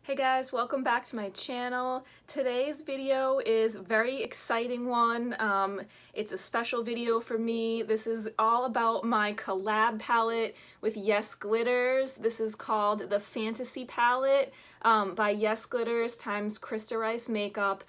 Hey guys, welcome back to my channel. Today's video is a very exciting one. It's a special video for me. This is all about my collab palette with Yaassglitters. This is called the Fantasy Palette by Yaassglitters times Krista Rice Makeup.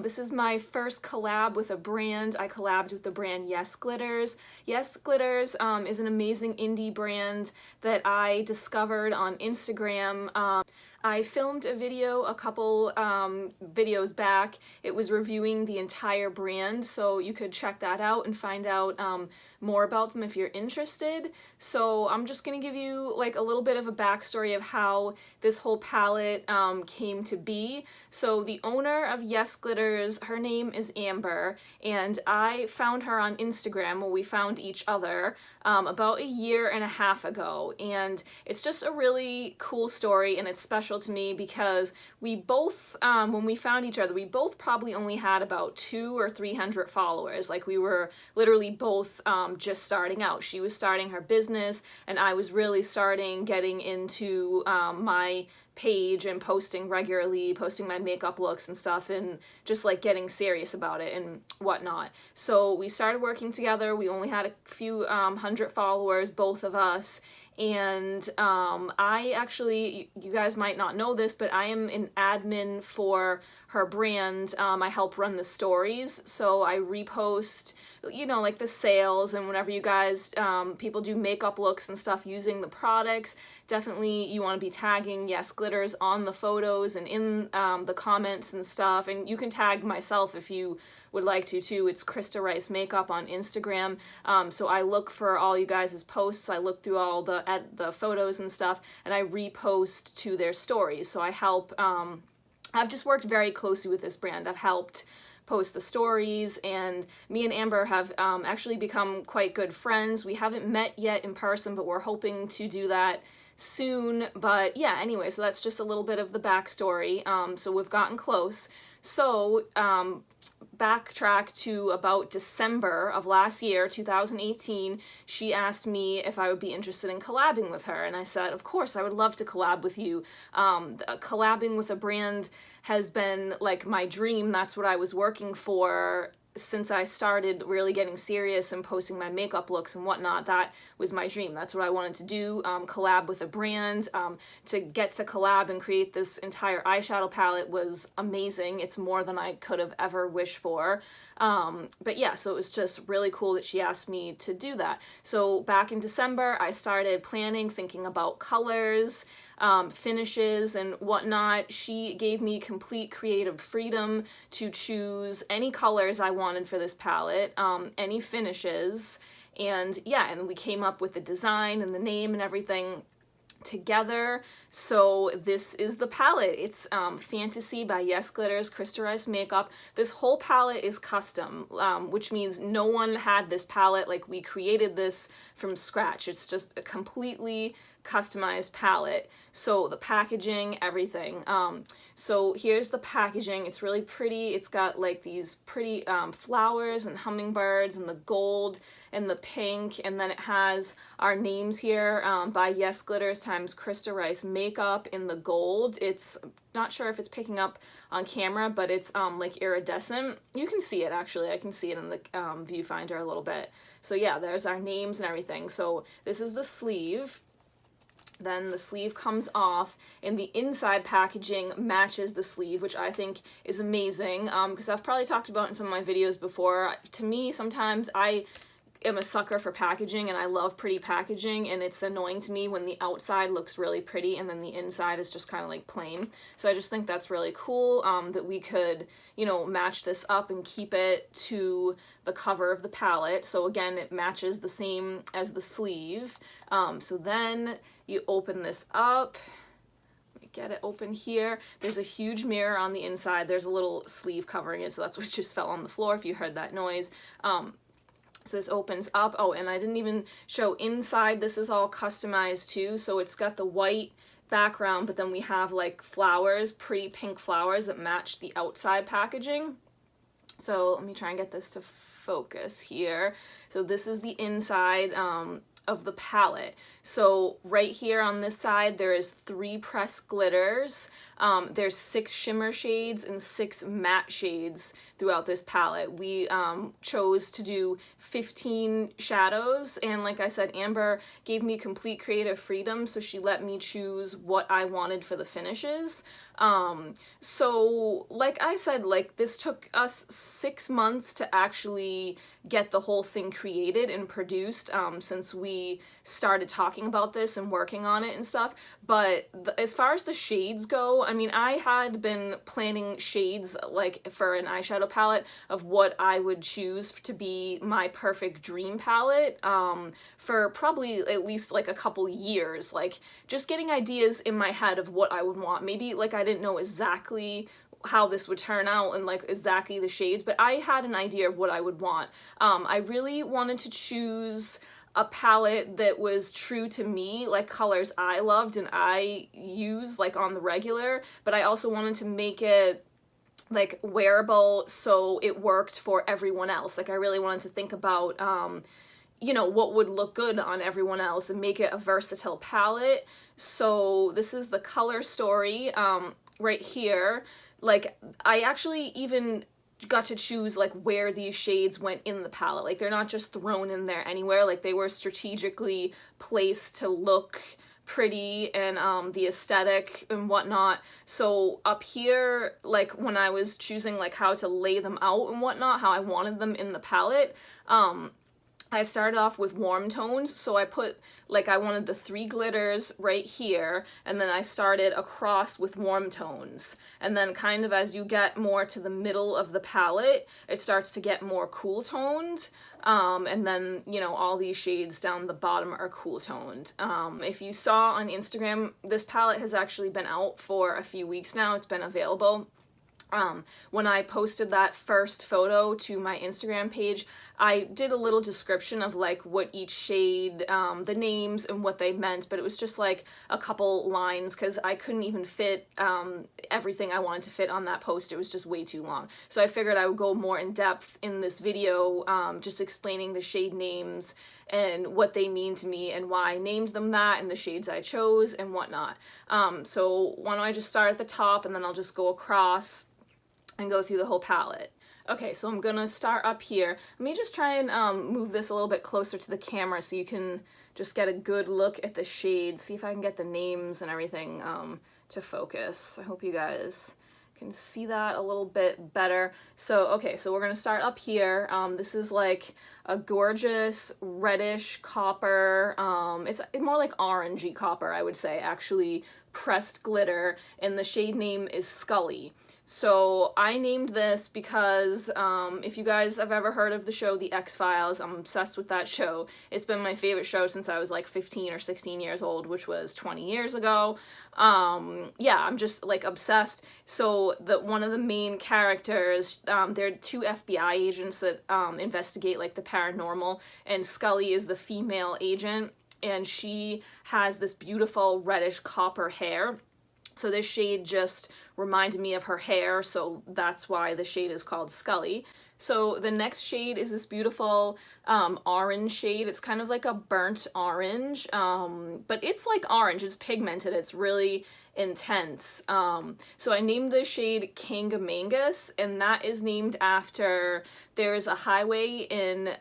This is my first collab with a brand. I collabed with the brand Yaassglitters. Yaassglitters is an amazing indie brand that I discovered on Instagram. I filmed a video a couple videos back. It was reviewing the entire brand, so you could check that out and find out more about them if you're interested. So I'm just gonna give you like a little bit of a backstory of how this whole palette came to be. So the owner of Yaassglitters, her name is Amber, and I found her on Instagram. Well, we found each other about a year and a half ago, and it's just a really cool story, and it's special to me because we both, when we found each other, we both probably only had about 200 or 300 followers. Like, we were literally both just starting out. She was starting her business, and I was really getting into my page and posting regularly, posting my makeup looks and stuff, and just like getting serious about it and whatnot. So we started working together. We only had a few hundred followers, both of us. And I actually, you guys might not know this, but I am an admin for her brand. I help run the stories, so I repost, you know, like the sales, and whenever you guys, people do makeup looks and stuff using the products, definitely you want to be tagging Yaassglitters on the photos and in the comments and stuff, and you can tag myself if you would like to too. It's Krista Rice Makeup on Instagram. So I look for all you guys' posts. I look through all the photos and stuff, and I repost to their stories. So I help. I've just worked very closely with this brand. I've helped post the stories, and me and Amber have actually become quite good friends. We haven't met yet in person, but we're hoping to do that soon. But yeah, anyway, so that's just a little bit of the backstory. So we've gotten close. So backtrack to about December of last year, 2018, she asked me if I would be interested in collabing with her, and I said, of course, I would love to collab with you. Collabing with a brand has been like my dream. That's what I was working for since I started really getting serious and posting my makeup looks and whatnot. That was my dream. That's what I wanted to do, collab with a brand. To get to collab and create this entire eyeshadow palette was amazing. It's more than I could have ever wished for. But yeah, so it was just really cool that she asked me to do that. So back in December, I started planning, thinking about colors, finishes and whatnot. She gave me complete creative freedom to choose any colors I wanted for this palette, any finishes, and yeah, and we came up with the design and the name and everything together. So this is the palette. It's Fantasy by Yaassglitters, Krista Rice Makeup. This whole palette is custom, which means no one had this palette. Like, we created this from scratch. It's just a completely customized palette. So the packaging, everything. So here's the packaging. It's really pretty. It's got like these pretty flowers and hummingbirds and the gold and the pink, and then it has our names here, by Yaassglitters times Krista Rice Makeup in the gold. It's not sure if it's picking up on camera, but it's like iridescent. You can see it, actually. I can see it in the viewfinder a little bit. So yeah, there's our names and everything. So this is the sleeve. Then the sleeve comes off, and the inside packaging matches the sleeve, which I think is amazing, because I've probably talked about in some of my videos before. To me, sometimes I am a sucker for packaging, and I love pretty packaging, and it's annoying to me when the outside looks really pretty and then the inside is just kind of like plain. So I just think that's really cool, that we could, you know, match this up and keep it to the cover of the palette. So again, it matches the same as the sleeve. So then you open this up. Let me get it open here. There's a huge mirror on the inside. There's a little sleeve covering it, so that's what just fell on the floor if you heard that noise. So this opens up. Oh, and I didn't even show inside. This is all customized too. So it's got the white background, but then we have like flowers, pretty pink flowers that match the outside packaging. So let me try and get this to focus here. So this is the inside of the palette. So right here on this side, there is 3 pressed glitters. There's 6 shimmer shades and 6 matte shades throughout this palette. We chose to do 15 shadows, and like I said, Amber gave me complete creative freedom, so she let me choose what I wanted for the finishes. So like I said, like this took us 6 months to actually get the whole thing created and produced, since we started talking about this and working on it and stuff. But as far as the shades go, I mean, I had been planning shades like for an eyeshadow palette of what I would choose to be my perfect dream palette, for probably at least like a couple years, like just getting ideas in my head of what I would want. Maybe like I didn't know exactly how this would turn out and like exactly the shades, but I had an idea of what I would want. I really wanted to choose a palette that was true to me, like colors I loved and I use like on the regular, but I also wanted to make it like wearable so it worked for everyone else. Like I really wanted to think about you know, what would look good on everyone else and make it a versatile palette. So this is the color story right here. Like I actually even got to choose like where these shades went in the palette. Like they're not just thrown in there anywhere, like they were strategically placed to look pretty and the aesthetic and whatnot. So up here, like when I was choosing like how to lay them out and whatnot, how I wanted them in the palette, I started off with warm tones, so I put, like, I wanted the 3 glitters right here, and then I started across with warm tones. And then kind of as you get more to the middle of the palette, it starts to get more cool toned, and then, you know, all these shades down the bottom are cool toned. If you saw on Instagram, this palette has actually been out for a few weeks now. It's been available. When I posted that first photo to my Instagram page, I did a little description of like what each shade, the names and what they meant, but it was just like a couple lines because I couldn't even fit everything I wanted to fit on that post. It was just way too long. So I figured I would go more in depth in this video, just explaining the shade names and what they mean to me and why I named them that and the shades I chose and whatnot. So why don't I just start at the top and then I'll just go across and go through the whole palette. Okay, so I'm gonna start up here. Let me just try and move this a little bit closer to the camera so you can just get a good look at the shades, see if I can get the names and everything to focus. I hope you guys can see that a little bit better. So, okay, so we're gonna start up here. This is like a gorgeous reddish copper, it's more like orangey copper, I would say, actually, pressed glitter, and the shade name is Scully. So I named this because if you guys have ever heard of the show The X-Files, I'm obsessed with that show. It's been my favorite show since I was like 15 or 16 years old, which was 20 years ago. Yeah, I'm just like obsessed. So one of the main characters, they're 2 FBI agents that investigate like the paranormal, and Scully is the female agent, and she has this beautiful reddish copper hair. So this shade just reminded me of her hair, so that's why the shade is called Scully. So the next shade is this beautiful orange shade. It's kind of like a burnt orange, but it's like orange, it's pigmented, it's really intense. So I named the shade Kangamangus, and that is named after, there's a highway in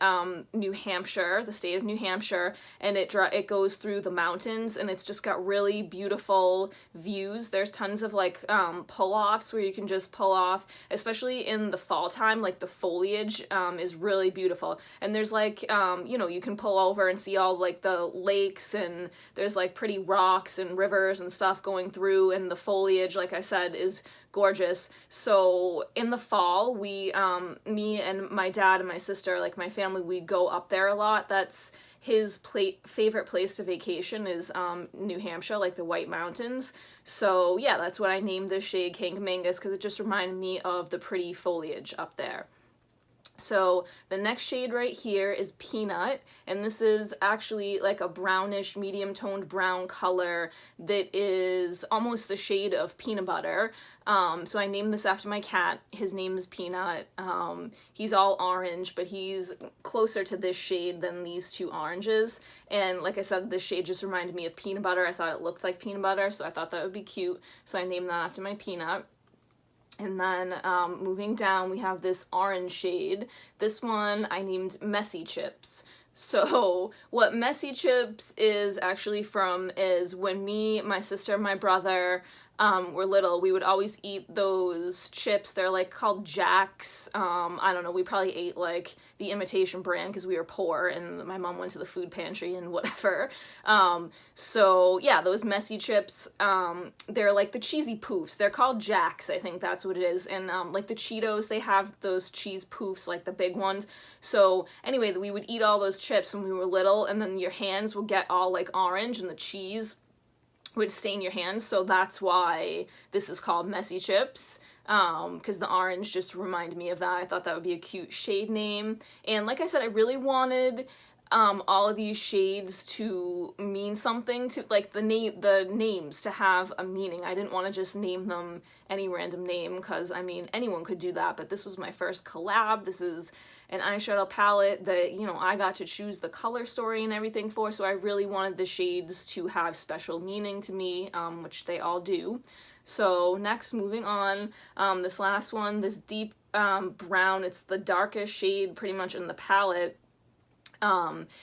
New Hampshire, the state of New Hampshire, and it goes through the mountains, and it's just got really beautiful views. There's tons of like pull-offs where you can just pull off, especially in the fall time, like the foliage is really beautiful. And there's like, you know, you can pull over and see all like the lakes, and there's like pretty rocks and rivers and stuff going through, and the foliage, like I said, is gorgeous. So in the fall, we, me and my dad and my sister, like my family, we go up there a lot. That's his favorite place to vacation is New Hampshire, like the White Mountains. So yeah, that's what I named this shade Kangamangus, because it just reminded me of the pretty foliage up there. So the next shade right here is Peanut, and this is actually like a brownish, medium toned brown color that is almost the shade of peanut butter. So I named this after my cat. His name is Peanut. He's all orange, but he's closer to this shade than these two oranges. And like I said, this shade just reminded me of peanut butter. I thought it looked like peanut butter, so I thought that would be cute. So I named that after my Peanut. And then moving down, we have this orange shade. This one I named Messy Chips. So what Messy Chips is actually from is when me, my sister, and my brother were little, we would always eat those chips. They're like called Jacks. I don't know, we probably ate like the imitation brand because we were poor and my mom went to the food pantry and whatever. So yeah, those Messy Chips, they're like the cheesy poofs. They're called Jacks, I think that's what it is. And like the Cheetos, they have those cheese poofs, like the big ones. So anyway, we would eat all those chips when we were little, and then your hands would get all like orange and the cheese would stain your hands, so that's why this is called Messy Chips, because the orange just reminded me of that. I thought that would be a cute shade name, and like I said, I really wanted all of these shades to mean something, to like the names to have a meaning. I didn't want to just name them any random name, because I mean anyone could do that, but this was my first collab. This is an eyeshadow palette that, you know, I got to choose the color story and everything for, so I really wanted the shades to have special meaning to me, which they all do. So next, moving on, this last one, this deep brown, it's the darkest shade pretty much in the palette,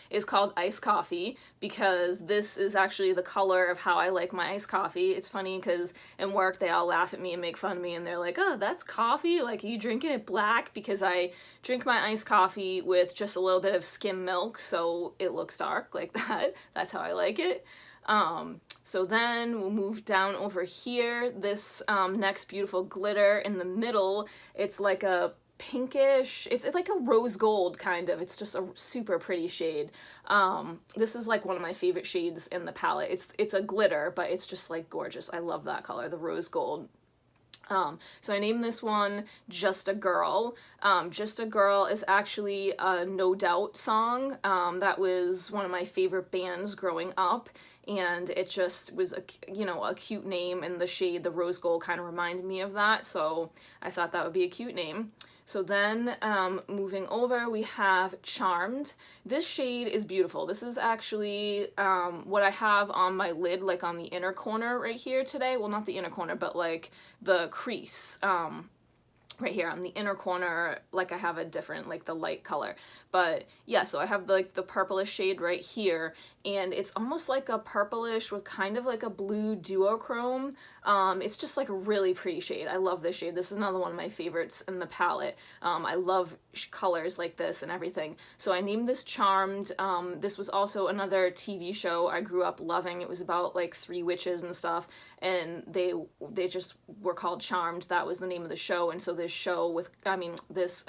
is called Iced Coffee, because this is actually the color of how I like my iced coffee. It's funny because in work they all laugh at me and make fun of me, and they're like, oh, that's coffee? Like, are you drinking it black? Because I drink my iced coffee with just a little bit of skim milk, so it looks dark like that. That's how I like it. So then we'll move down over here. This next beautiful glitter in the middle, it's like a pinkish, it's like a rose gold kind of. It's just a super pretty shade. This is like one of my favorite shades in the palette. It's a glitter, but it's just like gorgeous. I love that color, the rose gold. So I named this one Just a Girl. Just a Girl is actually a No Doubt song. That was one of my favorite bands growing up, and it just was a cute name, and the shade, the rose gold, kind of reminded me of that, so I thought that would be a cute name. So then moving over, we have Charmed. This shade is beautiful. This is actually what I have on my lid, like on the inner corner right here today. Well, not the inner corner, but like the crease. Right here on the inner corner, like I have a different, like the light color. But yeah, so I have like the purplish shade right here, and it's almost like a purplish with kind of like a blue duochrome. It's just like a really pretty shade. I love this shade. This is another one of my favorites in the palette. I love colors like this and everything. So I named this Charmed. This was also another TV show I grew up loving. It was about like 3 witches and stuff, and they just were called Charmed. That was the name of the show, and so this show with, this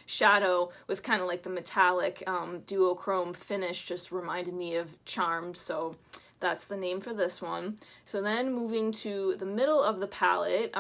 shadow with kind of like the metallic duochrome finish just reminded me of Charmed, so that's the name for this one. So then moving to the middle of the palette,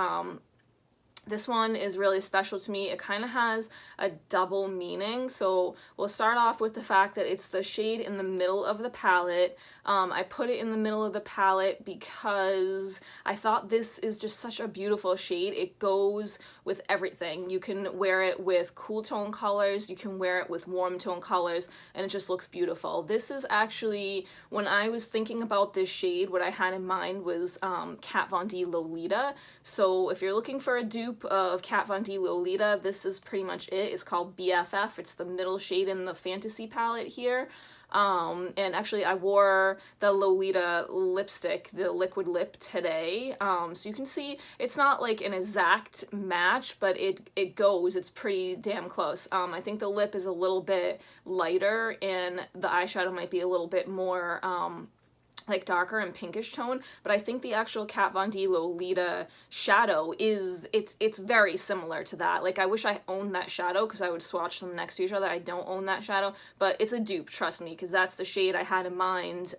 this one is really special to me. It kind of has a double meaning. So we'll start off with the fact that it's the shade in the middle of the palette. I put it in the middle of the palette because I thought this is just such a beautiful shade. It goes with everything. You can wear it with cool tone colors, you can wear it with warm tone colors, and it just looks beautiful. This is actually, when I was thinking about this shade, what I had in mind was Kat Von D Lolita. So if you're looking for a dupe of Kat Von D Lolita, this is pretty much it. It's called BFF. It's the middle shade in the Fantasy palette here. And actually I wore the Lolita lipstick, the liquid lip, today. So you can see it's not like an exact match, but it goes. It's pretty damn close. I think the lip is a little bit lighter and the eyeshadow might be a little bit more like darker and pinkish tone, but I think the actual Kat Von D Lolita shadow it's very similar to that. Like, I wish I owned that shadow because I would swatch them next to each other. I don't own that shadow, but it's a dupe, trust me, because that's the shade I had in mind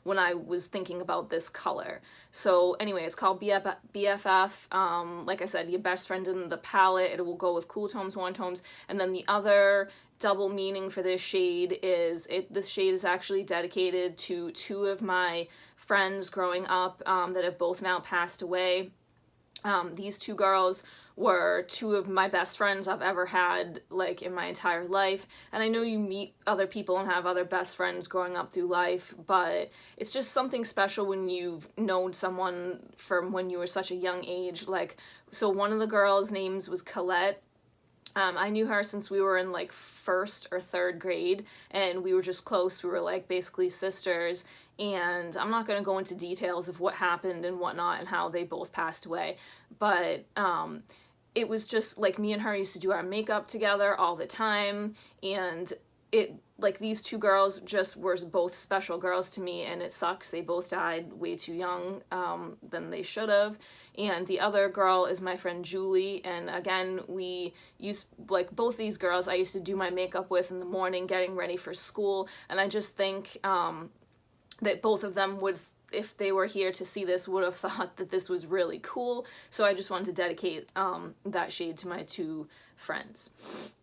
when I was thinking about this color. So anyway, it's called BFF. Like I said, your best friend in the palette. It will go with cool tones, warm tones, and then the other double meaning for this shade is this shade is actually dedicated to two of my friends growing up that have both now passed away. These two girls were two of my best friends I've ever had, like, in my entire life. And I know you meet other people and have other best friends growing up through life, but it's just something special when you've known someone from when you were such a young age. Like, so one of the girls' names was Colette. I knew her since we were in like 1st or 3rd grade, and we were just close. We were like basically sisters, and I'm not going to go into details of what happened and whatnot and how they both passed away, but it was just like me and her used to do our makeup together all the time, and like, these two girls just were both special girls to me, and it sucks. They both died way too young than they should have. And the other girl is my friend Julie, and again, we used, like, both these girls I used to do my makeup with in the morning getting ready for school, and I just think that both of them would, if they were here to see this, would have thought that this was really cool. So I just wanted to dedicate that shade to my two friends.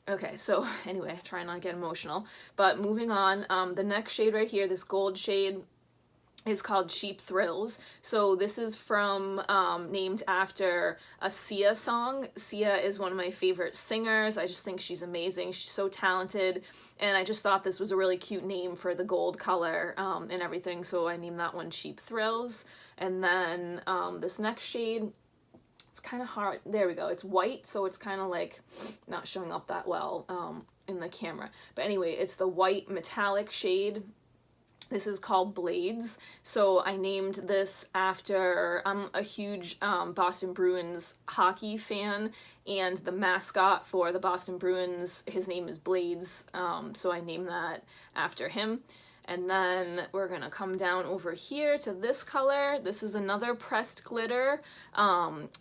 Okay, so anyway, try not to get emotional. But moving on, the next shade right here, this gold shade, is called Cheap Thrills. So this is from, named after a Sia song. Sia is one of my favorite singers. I just think she's amazing. She's so talented. And I just thought this was a really cute name for the gold color and everything. So I named that one Cheap Thrills. And then this next shade, it's kind of hard. There we go. It's white, so it's kind of like not showing up that well in the camera. But anyway, it's the white metallic shade. This is called Blades. So I named this after, I'm a huge Boston Bruins hockey fan, and the mascot for the Boston Bruins, his name is Blades, so I named that after him. And then we're gonna come down over here to this color. This is another pressed glitter.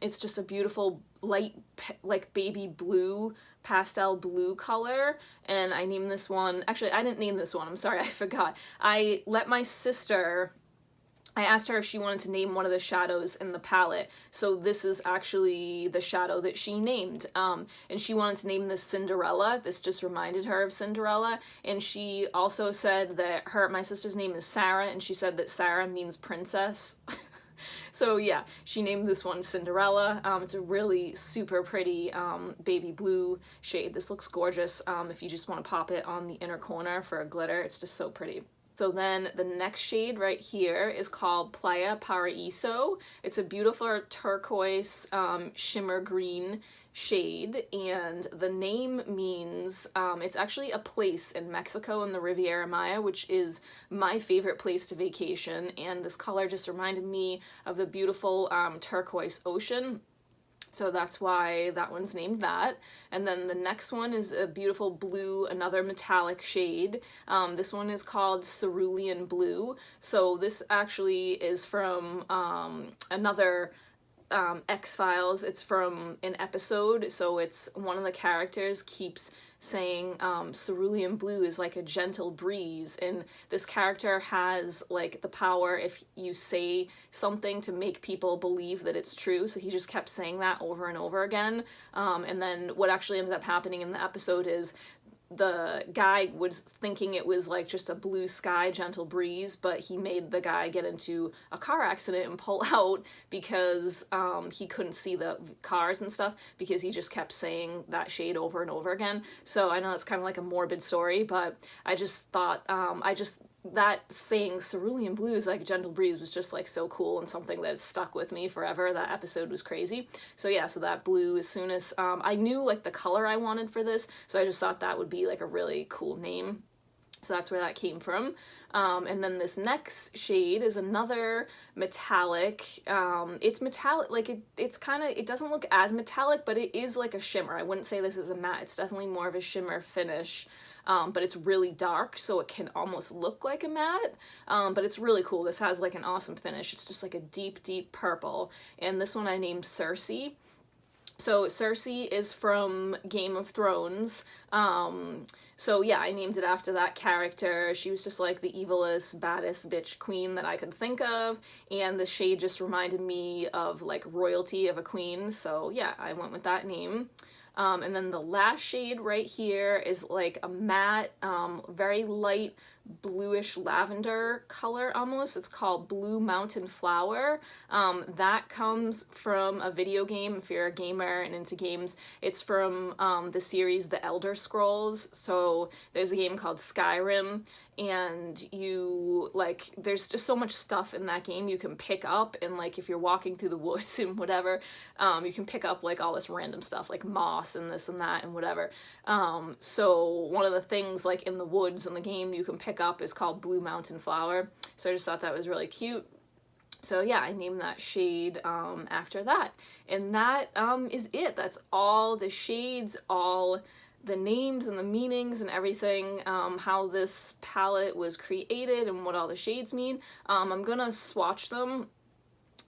It's just a beautiful light, like baby blue, pastel blue color. And I named this one, actually I didn't name this one, I'm sorry, I forgot. I let my sister, I asked her if she wanted to name one of the shadows in the palette. So this is actually the shadow that she named. And she wanted to name this Cinderella. This just reminded her of Cinderella. And she also said that my sister's name is Sarah, and she said that Sarah means princess. So yeah, she named this one Cinderella. It's a really super pretty baby blue shade. This looks gorgeous if you just want to pop it on the inner corner for a glitter. It's just so pretty. So then the next shade right here is called Playa Paraíso. It's a beautiful turquoise shimmer green shade, and the name means it's actually a place in Mexico in the Riviera Maya, which is my favorite place to vacation, and this color just reminded me of the beautiful turquoise ocean. So that's why that one's named that. And then the next one is a beautiful blue, another metallic shade. This one is called Cerulean Blue. So this actually is from another X-Files. It's from an episode, so it's one of the characters keeps saying cerulean blue is like a gentle breeze, and this character has like the power if you say something to make people believe that it's true, so he just kept saying that over and over again, and then what actually ended up happening in the episode is the guy was thinking it was like just a blue sky, gentle breeze, but he made the guy get into a car accident and pull out because he couldn't see the cars and stuff because he just kept saying that shade over and over again. So I know it's kind of like a morbid story, but I just thought, that saying cerulean blue is like a gentle breeze was just like so cool and something that stuck with me forever. That episode was crazy. So yeah, so that blue, as soon as I knew like the color I wanted for this, so I just thought that would be like a really cool name. So that's where that came from. And then this next shade is another metallic. It's metallic, like it's kind of, it doesn't look as metallic, but it is like a shimmer. I wouldn't say this is a matte. It's definitely more of a shimmer finish, but it's really dark, so it can almost look like a matte, but it's really cool. This has like an awesome finish. It's just like a deep, deep purple. And this one I named Cersei. So Cersei is from Game of Thrones. So yeah, I named it after that character. She was just like the evilest, baddest bitch queen that I could think of, and the shade just reminded me of like royalty of a queen, so yeah, I went with that name. And then the last shade right here is like a matte, very light bluish lavender color almost. It's called Blue Mountain Flower. That comes from a video game, if you're a gamer and into games. It's from the series The Elder Scrolls. So there's a game called Skyrim, and you, like, there's just so much stuff in that game you can pick up, and like if you're walking through the woods and whatever, you can pick up like all this random stuff like moss and this and that and whatever. So one of the things like in the woods in the game you can pick up is called Blue Mountain Flower. So I just thought that was really cute. So yeah, I named that shade after that. And that is it. That's all the shades, all the names and the meanings and everything, how this palette was created and what all the shades mean. I'm gonna swatch them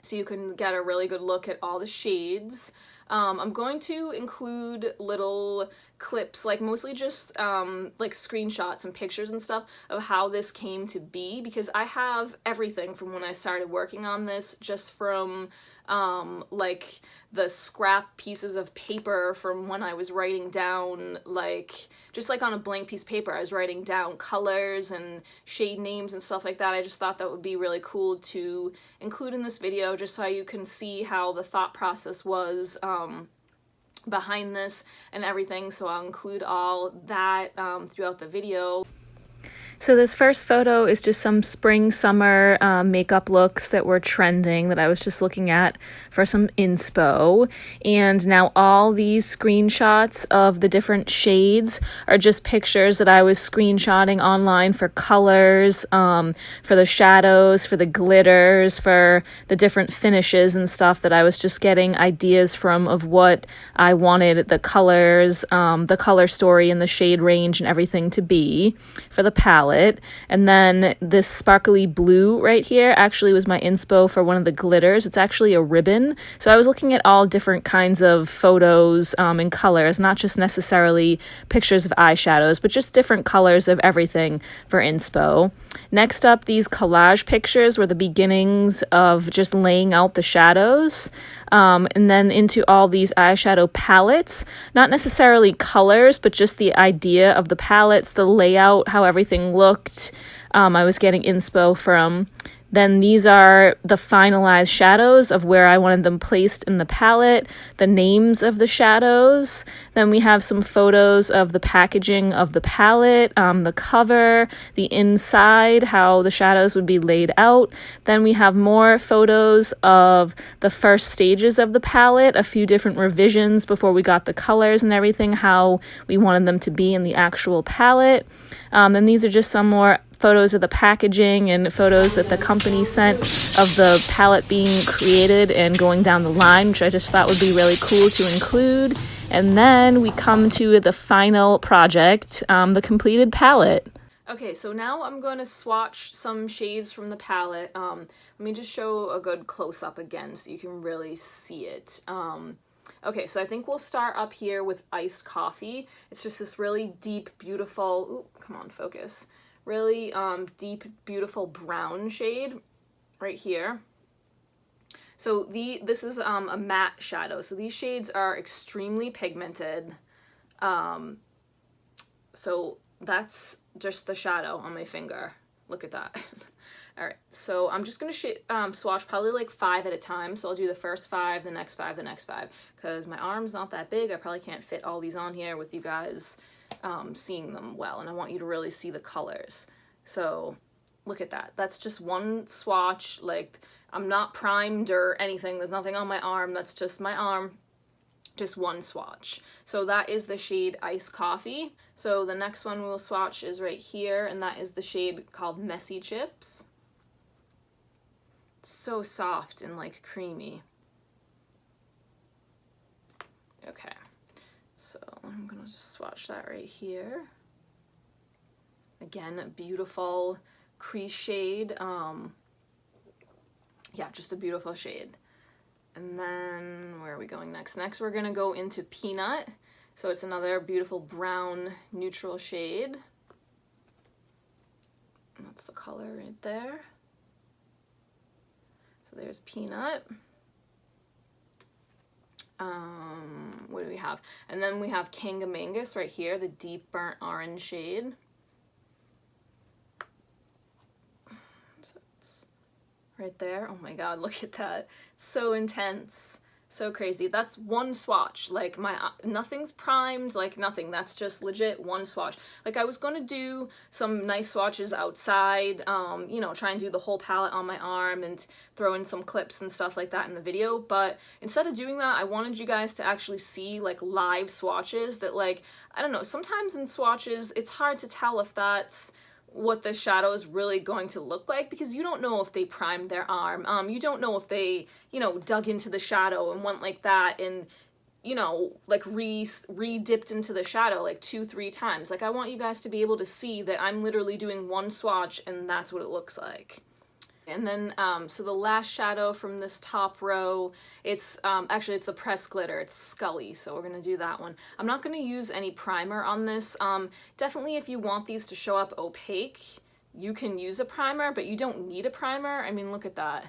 so you can get a really good look at all the shades. I'm going to include little clips, like mostly just like screenshots and pictures and stuff of how this came to be, because I have everything from when I started working on this, just from like the scrap pieces of paper from when I was writing down, like just like on a blank piece of paper, I was writing down colors and shade names and stuff like that. I just thought that would be really cool to include in this video, just so you can see how the thought process was behind this and everything. So I'll include all that throughout the video. So this first photo is just some spring, summer makeup looks that were trending that I was just looking at for some inspo. And now all these screenshots of the different shades are just pictures that I was screenshotting online for colors, for the shadows, for the glitters, for the different finishes and stuff that I was just getting ideas from of what I wanted the colors, the color story and the shade range and everything to be for the palette. And then this sparkly blue right here actually was my inspo for one of the glitters. It's actually a ribbon. So I was looking at all different kinds of photos and colors, not just necessarily pictures of eyeshadows, but just different colors of everything for inspo. Next up, these collage pictures were the beginnings of just laying out the shadows. And then into all these eyeshadow palettes, not necessarily colors, but just the idea of the palettes, the layout, how everything looked. I was getting inspo from. Then these are the finalized shadows of where I wanted them placed in the palette, the names of the shadows. Then we have some photos of the packaging of the palette, the cover, the inside, how the shadows would be laid out. Then we have more photos of the first stages of the palette, a few different revisions before we got the colors and everything, how we wanted them to be in the actual palette. And these are just some more photos of the packaging and photos that the company sent of the palette being created and going down the line, which I just thought would be really cool to include. And then we come to the final project, the completed palette. Okay, so now I'm going to swatch some shades from the palette. Let me just show a good close-up again so you can really see it. Okay, so I think we'll start up here with Iced Coffee. It's just this really deep, beautiful, ooh, come on, focus. Really deep, beautiful brown shade right here. So this is a matte shadow. So these shades are extremely pigmented. So that's just the shadow on my finger. Look at that. All right, so I'm just gonna swatch probably like 5 at a time. So I'll do the first 5, the next 5, the next 5, because my arm's not that big. I probably can't fit all these on here with you guys seeing them well, and I want you to really see the colors. So look at that. That's just one swatch. Like, I'm not primed or anything. There's nothing on my arm. That's just my arm. just one swatch. So that is the shade Iced Coffee. So the next one we'll swatch is right here, and that is the shade called Messy Chips. It's so soft and like creamy. Okay, so I'm gonna just swatch that right here. Again, a beautiful crease shade. Yeah, just a beautiful shade. And then where are we going next? Next we're gonna go into Peanut. So it's another beautiful brown neutral shade. And that's the color right there. So there's Peanut. What do we have? And then we have Kangamangus right here, the deep burnt orange shade. So it's right there. Oh my god, look at that. It's so intense. So crazy. That's one swatch. Like nothing's primed, like nothing. That's just legit one swatch. Like I was gonna do some nice swatches outside, you know, try and do the whole palette on my arm and throw in some clips and stuff like that in the video, but instead of doing that, I wanted you guys to actually see like live swatches that, like, I don't know, sometimes in swatches, it's hard to tell if that's what the shadow is really going to look like, because you don't know if they primed their arm, you don't know if they, you know, dug into the shadow and went like that and, you know, like re-dipped into the shadow like 2-3 times. Like I want you guys to be able to see that I'm literally doing one swatch and that's what it looks like. And then, so the last shadow from this top row, it's, actually it's the pressed glitter, it's Scully, so we're gonna do that one. I'm not gonna use any primer on this. Definitely if you want these to show up opaque, you can use a primer, but you don't need a primer. I mean, look at that.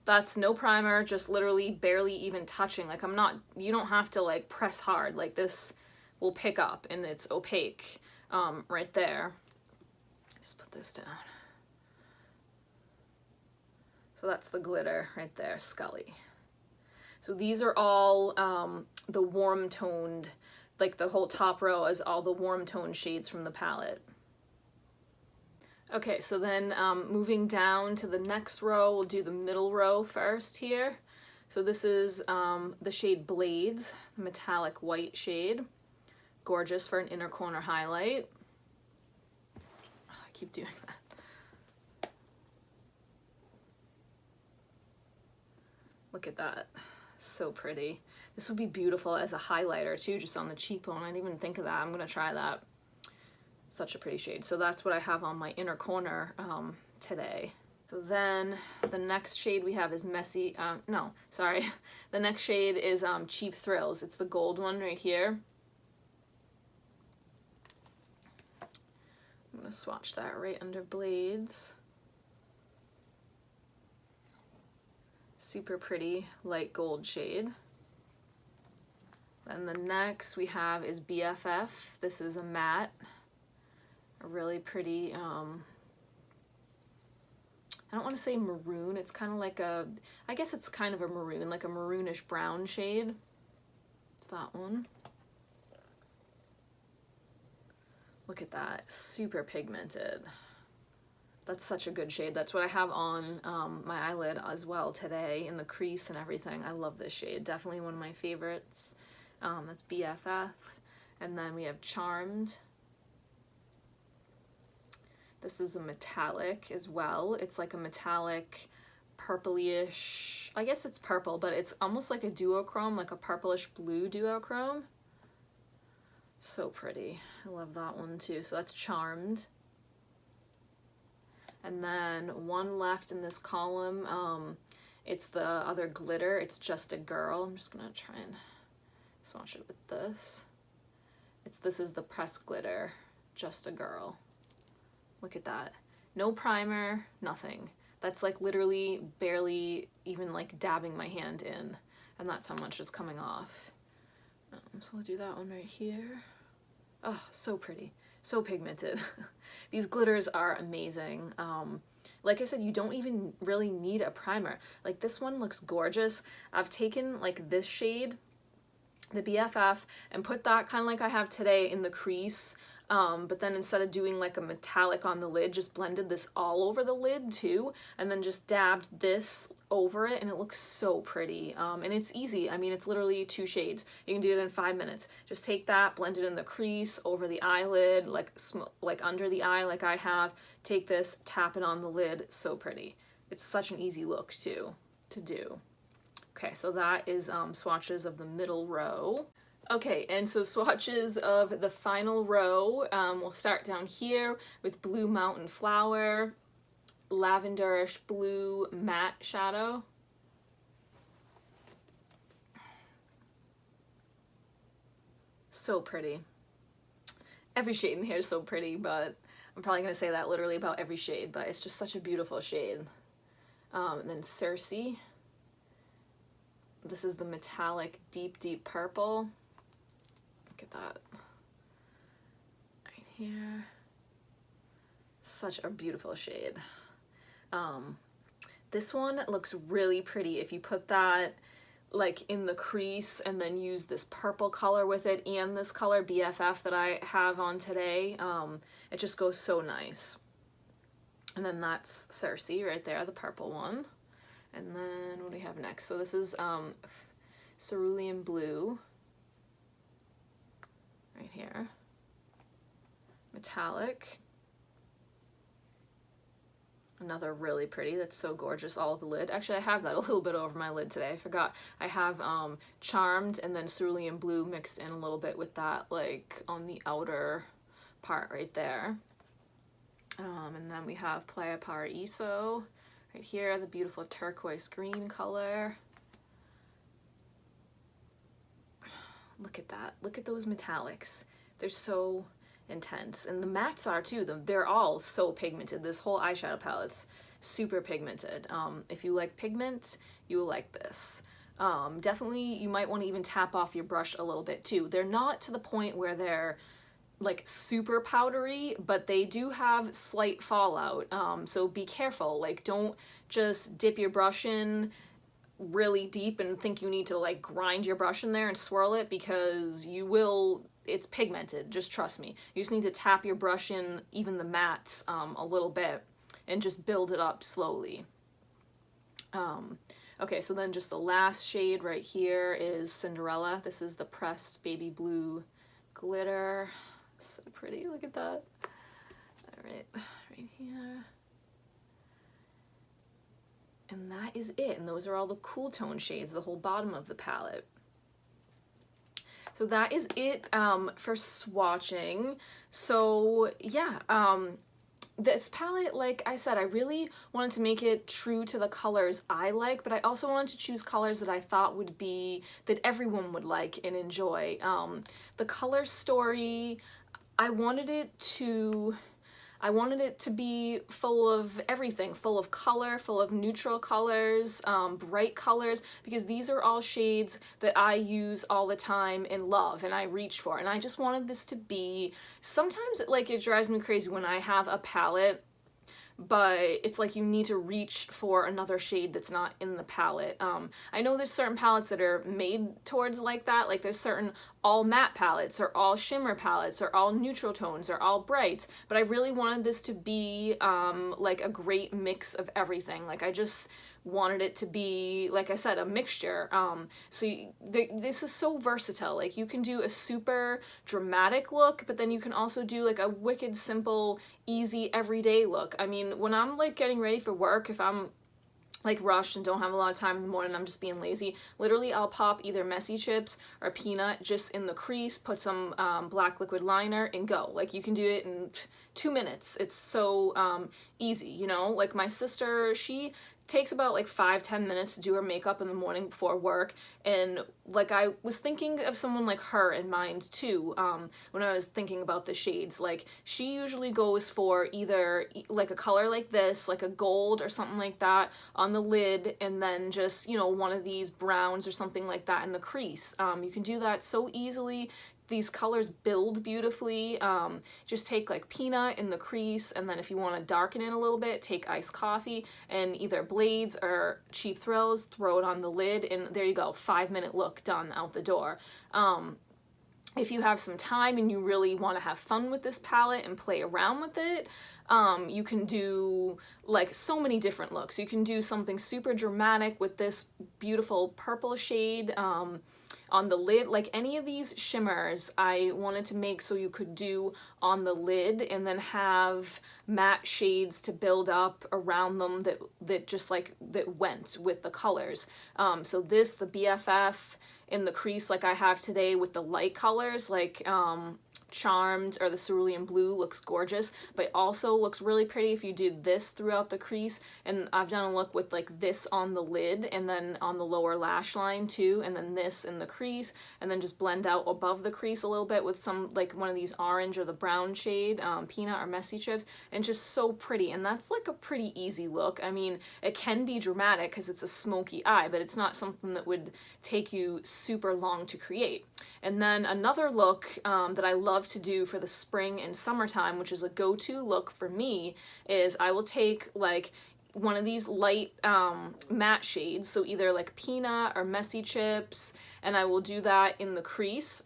That's no primer, just literally barely even touching. Like you don't have to like press hard, like this will pick up and it's opaque, right there. Just put this down. So that's the glitter right there, Scully. So these are all the warm toned, like the whole top row is all the warm toned shades from the palette. Okay, so then moving down to the next row, we'll do the middle row first here. So this is the shade Blades, the metallic white shade. Gorgeous for an inner corner highlight. Oh, I keep doing that. Look at that, so pretty. This would be beautiful as a highlighter too, just on the cheekbone. I didn't even think of that. I'm gonna try that. Such a pretty shade. So that's what I have on my inner corner today. So then the next shade we have is Messy, no, sorry. The next shade is Cheap Thrills. It's the gold one right here. I'm gonna swatch that right under Blades. Super pretty light gold shade. Then the next we have is BFF. This is a matte, a really pretty, I don't want to say maroon, it's kind of like a, I guess it's kind of a maroon, like a maroonish brown shade. It's that one. Look at that, super pigmented. That's such a good shade. That's what I have on my eyelid as well today, in the crease and everything. I love this shade. Definitely one of my favorites. That's BFF. And then we have Charmed. This is a metallic as well. It's like a metallic purplyish, I guess it's purple, but it's almost like a duochrome, like a purplish blue duochrome. So pretty. I love that one too. So that's Charmed. And then one left in this column, it's the other glitter, it's Just a Girl. I'm just gonna try and swatch it with this. This is the pressed glitter, Just a Girl. Look at that. No primer, nothing. That's like literally barely even like dabbing my hand in, and that's how much is coming off. So we'll do that one right here. Oh, so pretty. So pigmented. These glitters are amazing. Like I said, you don't even really need a primer. Like this one looks gorgeous. I've taken like this shade the BFF, and put that kind of like I have today in the crease. But then instead of doing like a metallic on the lid, just blended this all over the lid too, and then just dabbed this over it, and it looks so pretty. And it's easy. I mean, it's literally 2 shades. You can do it in 5 minutes. Just take that, blend it in the crease, over the eyelid, like under the eye like I have. Take this, tap it on the lid. So pretty. It's such an easy look too to do. Okay, so that is swatches of the middle row. Okay, and so swatches of the final row, we'll start down here with Blue Mountain Flower, lavenderish blue matte shadow. So pretty. Every shade in here is so pretty, but I'm probably going to say that literally about every shade, but it's just such a beautiful shade. And then Circe. This is the metallic deep, deep purple. Look at that. Right here. Such a beautiful shade. This one looks really pretty if you put that like in the crease and then use this purple color with it and this color BFF that I have on today. It just goes so nice. And then that's Circe right there, the purple one. And then what do we have next? So this is cerulean blue right here, metallic. Another really pretty, that's so gorgeous, all of the lid. Actually, I have that a little bit over my lid today. I forgot. I have Charmed and then cerulean blue mixed in a little bit with that, like on the outer part right there. And then we have Playa Paraíso right here, the beautiful turquoise green color. Look at that. Look at those metallics. They're so intense. And the mattes are too. They're all so pigmented. This whole eyeshadow palette's super pigmented. If you like pigment, you will like this. Definitely, you might want to even tap off your brush a little bit too. They're not to the point where they're like super powdery, but they do have slight fallout. So be careful. Like, don't just dip your brush in really deep and think you need to like grind your brush in there and swirl it, because you will. It's pigmented, just trust me. You just need to tap your brush in, even the mattes, a little bit, and just build it up slowly. Okay, so then just the last shade right here is Cinderella. This is the pressed baby blue glitter. So pretty, look at that. All right, right here. And that is it, and those are all the cool tone shades, the whole bottom of the palette. So that is it for swatching. So yeah, this palette, like I said, I really wanted to make it true to the colors I like, but I also wanted to choose colors that I thought would be, that everyone would like and enjoy. The color story, I wanted it to be full of everything, full of color, full of neutral colors, bright colors, because these are all shades that I use all the time and love and I reach for. And I just wanted this to be, sometimes like it drives me crazy when I have a palette, but it's like you need to reach for another shade that's not in the palette. I know there's certain palettes that are made towards like that, like there's certain all matte palettes or all shimmer palettes or all neutral tones or all brights, but I really wanted this to be like a great mix of everything. Like I just wanted it to be, like I said, a mixture. This is so versatile. Like you can do a super dramatic look, but then you can also do like a wicked simple, easy, everyday look. I mean, when I'm like getting ready for work, if I'm like rushed and don't have a lot of time in the morning, I'm just being lazy, literally I'll pop either Messy Chips or Peanut just in the crease, put some black liquid liner and go. Like you can do it in 2 minutes. It's so easy, you know? Like my sister, she takes about like 5-10 minutes to do her makeup in the morning before work, and like I was thinking of someone like her in mind too when I was thinking about the shades. Like she usually goes for either like a color like this, like a gold or something like that on the lid, and then just, you know, one of these browns or something like that in the crease. You can do that so easily, these colors build beautifully. Just take like peanut in the crease, and then if you want to darken it a little bit, take iced coffee and either Blades or Cheap Thrills, throw it on the lid, and there you go, 5-minute look done out the door. If you have some time and you really want to have fun with this palette and play around with it, you can do like so many different looks. You can do something super dramatic with this beautiful purple shade on the lid. Like any of these shimmers I wanted to make so you could do on the lid and then have matte shades to build up around them that just like that went with the colors. So this, the BFF in the crease like I have today with the light colors like Charmed or the cerulean blue, looks gorgeous, but also looks really pretty if you did this throughout the crease. And I've done a look with like this on the lid and then on the lower lash line too, and then this in the crease, and then just blend out above the crease a little bit with some like one of these orange or the brown shade, peanut or messy chips, and just so pretty. And that's like a pretty easy look. I mean, it can be dramatic because it's a smoky eye, but it's not something that would take you super long to create. And then another look that I love to do for the spring and summertime, which is a go-to look for me, is I will take like one of these light matte shades, so either like peanut or messy chips, and I will do that in the crease.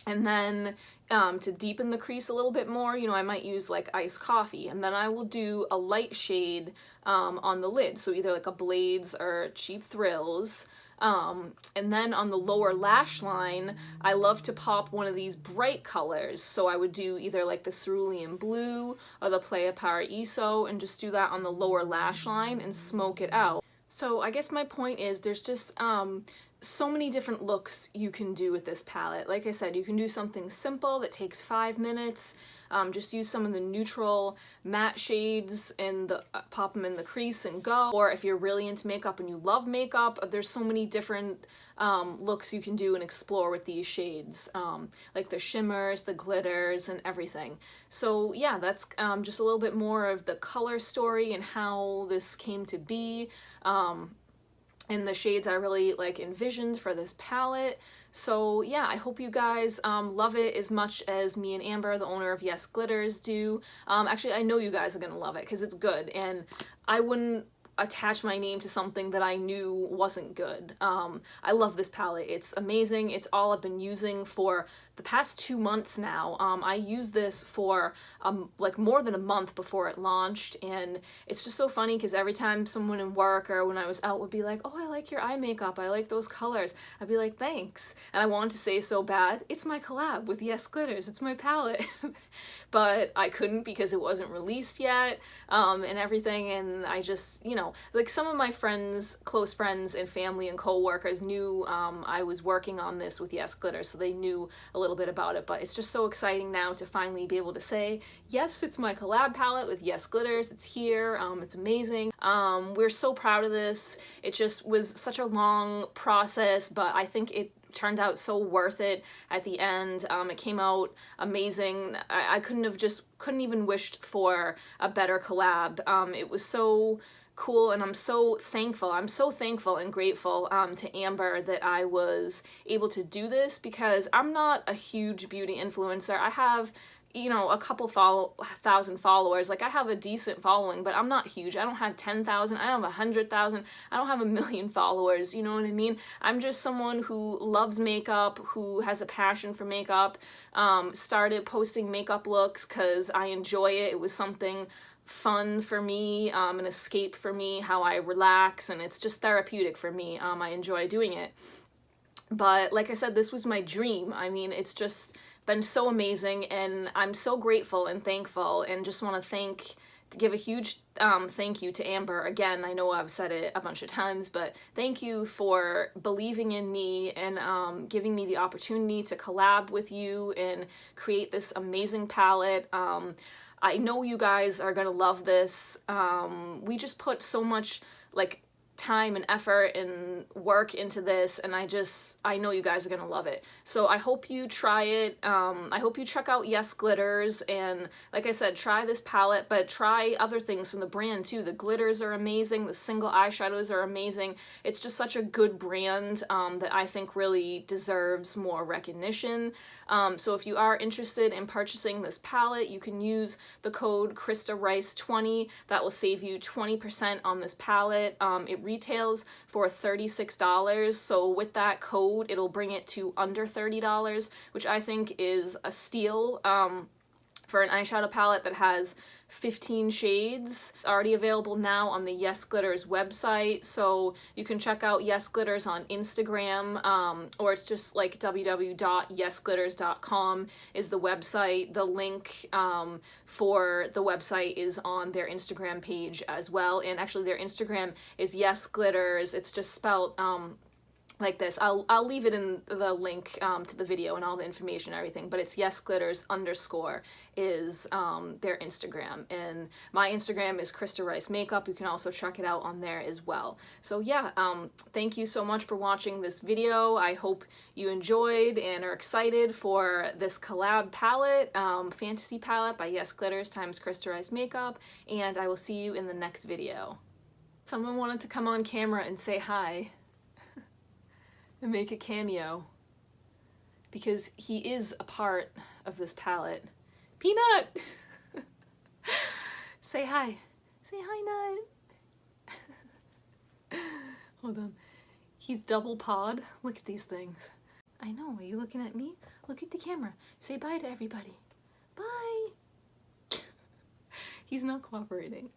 And then to deepen the crease a little bit more, you know, I might use like iced coffee, and then I will do a light shade on the lid, so either like a Blades or Cheap Thrills. And then on the lower lash line, I love to pop one of these bright colors. So I would do either like the cerulean blue or the Playa Paraíso and just do that on the lower lash line and smoke it out. So I guess my point is there's just so many different looks you can do with this palette. Like I said, you can do something simple that takes 5 minutes. Just use some of the neutral matte shades and pop them in the crease and go. Or if you're really into makeup and you love makeup, there's so many different looks you can do and explore with these shades, like the shimmers, the glitters, and everything. So yeah, that's just a little bit more of the color story and how this came to be. And the shades I really like envisioned for this palette. So yeah, I hope you guys love it as much as me and Amber, the owner of Yaassglitters, do. Actually, I know you guys are gonna love it because it's good, and I wouldn't attach my name to something that I knew wasn't good. I love this palette. It's amazing. It's all I've been using for the past 2 months now. I used this for like more than a month before it launched, and it's just so funny because every time someone in work or when I was out would be like, oh, I like your eye makeup, I like those colors, I'd be like, thanks. And I wanted to say so bad, it's my collab with Yaassglitters, it's my palette. But I couldn't because it wasn't released yet, and everything, and I just, you know, like some of my friends, close friends and family and co-workers knew I was working on this with Yaassglitters, so they knew a little bit about it. But it's just so exciting now to finally be able to say, yes, it's my collab palette with Yaassglitters, it's here, it's amazing. We're so proud of this. It just was such a long process, but I think it turned out so worth it at the end. It came out amazing. I couldn't even wished for a better collab. It was so cool, and I'm so thankful. I'm so thankful and grateful to Amber that I was able to do this, because I'm not a huge beauty influencer. I have, you know, a couple thousand followers. Like, I have a decent following, but I'm not huge. I don't have 10,000. I don't have 100,000. I don't have 1 million followers. You know what I mean? I'm just someone who loves makeup, who has a passion for makeup, started posting makeup looks because I enjoy it. It was something fun for me, an escape for me, how I relax, and it's just therapeutic for me. I enjoy doing it. But like I said, this was my dream. I mean, it's just been so amazing, and I'm so grateful and thankful, and just want to give a huge thank you to Amber. Again, I know I've said it a bunch of times, but thank you for believing in me and giving me the opportunity to collab with you and create this amazing palette. I know you guys are gonna love this. We just put so much like time and effort and work into this, and I know you guys are gonna love it. So I hope you try it. I hope you check out Yaassglitters, and like I said, try this palette, but try other things from the brand too. The glitters are amazing, the single eyeshadows are amazing. It's just such a good brand that I think really deserves more recognition. So if you are interested in purchasing this palette, you can use the code KristaRice20. That will save you 20% on this palette. It retails for $36, so with that code, it'll bring it to under $30, which I think is a steal. For an eyeshadow palette that has 15 shades. Already available now on the Yaassglitters website, so you can check out Yaassglitters on Instagram, or it's just like www.yaassglitters.com is the website. The link for the website is on their Instagram page as well, and actually their Instagram is Yaassglitters. It's just spelled like this. I'll leave it in the link to the video and all the information and everything, but it's Yaassglitters _ is their Instagram, and my Instagram is Krista Rice Makeup. You can also check it out on there as well. So yeah, thank you so much for watching this video. I hope you enjoyed and are excited for this collab palette, Fantasy Palette by Yaassglitters times Krista Rice Makeup, and I will see you in the next video. Someone wanted to come on camera and say hi. And make a cameo, because he is a part of this palette. Peanut! Say hi. Say hi, Nut. Hold on. He's double pawed. Look at these things. I know, are you looking at me? Look at the camera. Say bye to everybody. Bye! He's not cooperating.